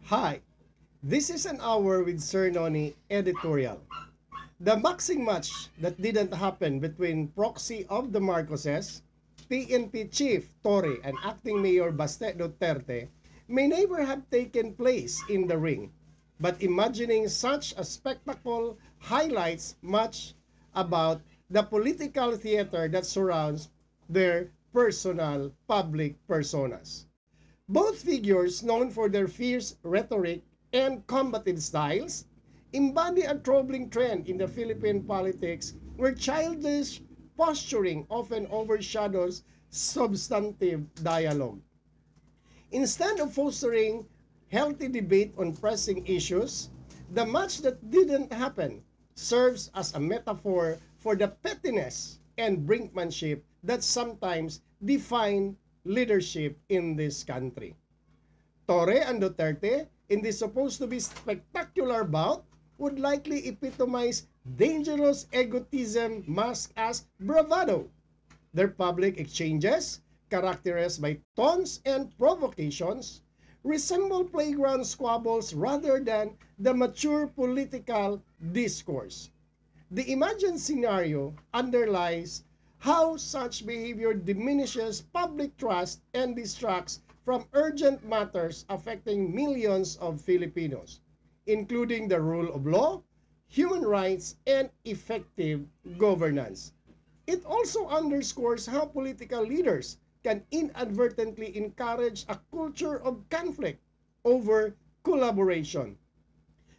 Hi, this is an hour with Sir Noni editorial. The boxing match that didn't happen between proxy of the Marcoses, PNP Chief Torre and Acting Mayor Baste Duterte may never have taken place in the ring. But imagining such a spectacle highlights much about the political theater that surrounds their personal public personas. Both figures, known for their fierce rhetoric and combative styles, embody a troubling trend in the Philippine politics where childish posturing often overshadows substantive dialogue. Instead of fostering healthy debate on pressing issues, the match that didn't happen serves as a metaphor for the pettiness and brinkmanship that sometimes define leadership in this country. Torre and Duterte, in this supposed to be spectacular bout, would likely epitomize dangerous egotism masked as bravado. Their public exchanges, characterized by taunts and provocations, resemble playground squabbles rather than the mature political discourse. The imagined scenario underlies how such behavior diminishes public trust and distracts from urgent matters affecting millions of Filipinos, including the rule of law, human rights, and effective governance. It also underscores how political leaders can inadvertently encourage a culture of conflict over collaboration,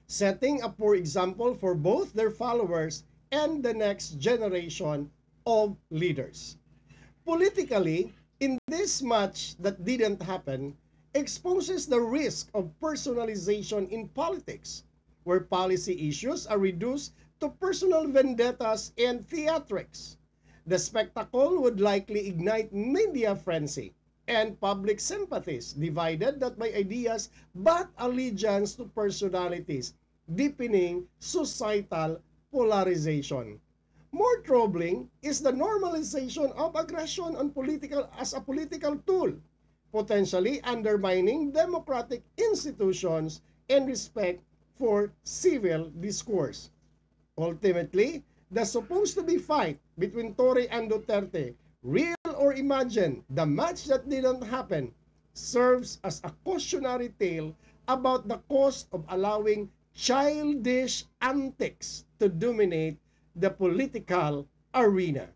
setting a poor example for both their followers and the next generation of leaders. Politically, in this match that didn't happen, exposes the risk of personalization in politics, where policy issues are reduced to personal vendettas and theatrics. The spectacle would likely ignite media frenzy and public sympathies divided not by ideas but allegiance to personalities, deepening societal polarization. More troubling is the normalization of aggression on political as a political tool, potentially undermining democratic institutions and respect for civil discourse. Ultimately, the supposed to be fight between Torre and Duterte, real or imagined, the match that didn't happen, serves as a cautionary tale about the cost of allowing childish antics to dominate the political arena.